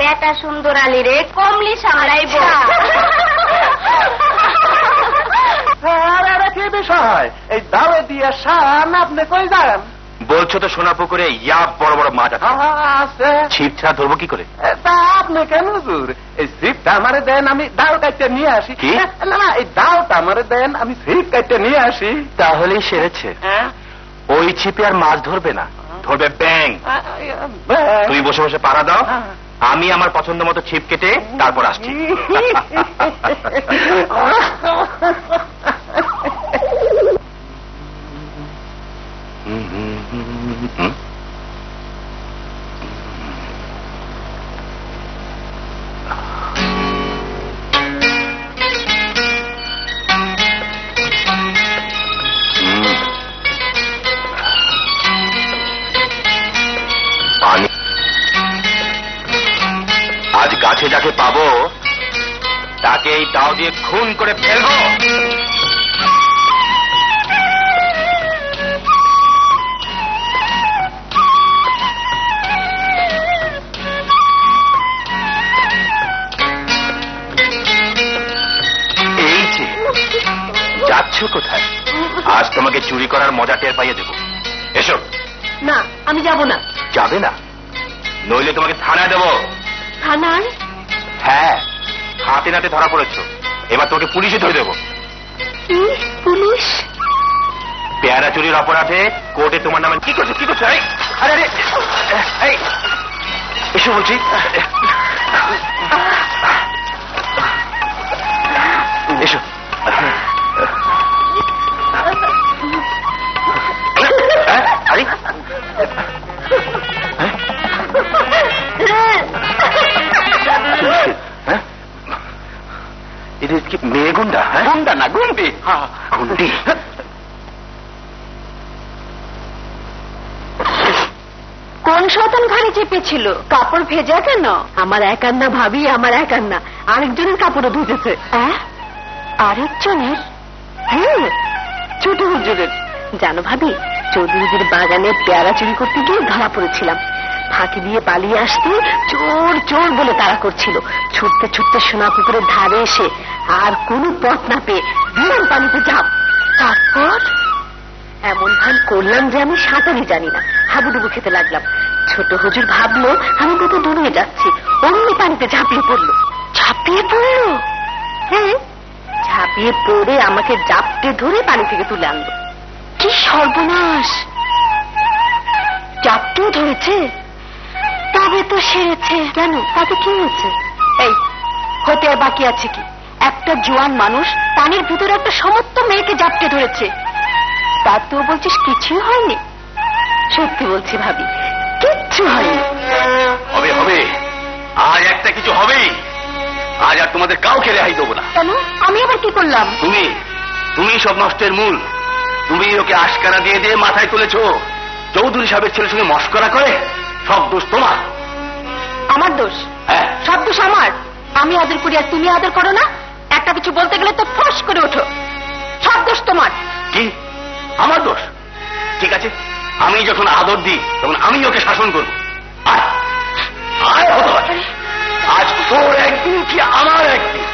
বেটা সুন্দর আলী রে কমলি সামলাইব। কি বিষয় এই দাওয়ে দিয়ে শান আপনি কই যান? বলছো তো সোনা পুকুরে ইয়াব বড় বড় মাছ আছে, ছিপ ছাড়া ধরবো কি করে? তা আপনি কেন হুজুর এই ছিপটা আমারে দেন, আমি দাও কাটতে নিয়ে আসি। না না, এই দাওটা আমারে দেন, আমি ছিপ কাটতে নিয়ে আসি। তাহলেই সেরেছে। ওই ছিপে আর মাছ ধরবে না, ধরবে ব্যাং। তুই বসে বসে পাড়া দাও, আমি আমার পছন্দ মতো ছিপ কেটে তারপর আসছি। আজ গাছে যাকে পাবো তাকে এই দাও দিয়ে খুন করে ফেলবো। এই যে যাচ্ছ কোথায়? আজ তোমাকে চুরি করার মজা টের পাইয়ে দেবো। এসো। না, আমি যাব না। যাবে না? নইলে তোমাকে থানায় দেবো। থানায়? হ্যাঁ, হাতে নাতে ধরা পড়েছো, এবার তোকে পুলিশে ধরে দেবো। পুলিশ? পেয়ারা চুরির অপরাধে কোর্টে তোমার নামে কি করছো? কি করছো? আরে আরে এসো বলছি। এসো। আরে এটা কি মেয়ে গুন্ডা? গুন্ডা না, গুন্ডি। গুন্ডি? কোন শয়তান ঘরে চেপেছিল? কাপড় ভেজা কেন? আমার একার না ভাবি, আমার একার না, আরেকজনের কাপড়ও ধুতেছে। আরেকজনের? হ্যাঁ, ছোট হুজুরের। জানো ভাবি, চৌধুরীদের বাগানে পেয়ারা চুরি করতে গিয়ে ধরা পড়েছিলাম। ফাঁকি দিয়ে পালিয়ে আসতে চোর চোর বলে তাড়া করছিল। ছুটতে ছুটতে সোনা পুকুরের ধারে এসে আর কোনো পথ না পেয়ে বিমান পানিতে ঝাঁপ। তারপর এমন ভান করলাম যে আমি সাঁতারই জানি না, হাবুডুবু খেতে লাগলাম। ছোট হুজুর ভাবলো আমি কোথাও ডুবে যাচ্ছি, অমনি পানিতে ঝাঁপিয়ে পড়লো। ঝাঁপিয়ে পড়লো? হ্যাঁ, ঝাঁপিয়ে পড়ে আমাকে জাপটে ধরে পানি থেকে তুলে আনলো। কি সর্বনাশ! জাপটেও ধরেছে? তবে তো সেরেছে। কেন, তাতে কি হয়েছে? এই হতে আর বাকি আছে কি? একটা জোয়ান মানুষ পানির ভিতরে একটা সমস্ত মেয়েকে জাপটে ধরেছে, তা তুই বলছিস কিছুই হয়নি? সত্যি বলছি ভাবি, কিচ্ছু হয়নি। হবে হবে, আজ একটা কিছু হবেই। আজ আর তোমাদের কাউকে রেহাই দেবো না। কেন? আমি আবার কি করলাম? তুমি সব নষ্টের মূল। তুমি ওকে আশকারা দিয়ে দিয়ে মাথায় তুলেছো। চৌধুরী সাহেবের ছেলের সঙ্গে মস্করা করে সব দোষ তোমার। আমার দোষ? হ্যাঁ, সব দোষ আমার। আমি আদর করি আর তুমি আদর করো না। একটা কিছু বলতে গেলে তো ফস করে ওঠো। সব দোষ তোমার। কি আমার দোষ? ঠিক আছে, আমি যখন আদর দিই তখন আমি ওকে শাসন করবো। আজ তোর একদিন কি আমার একদিন।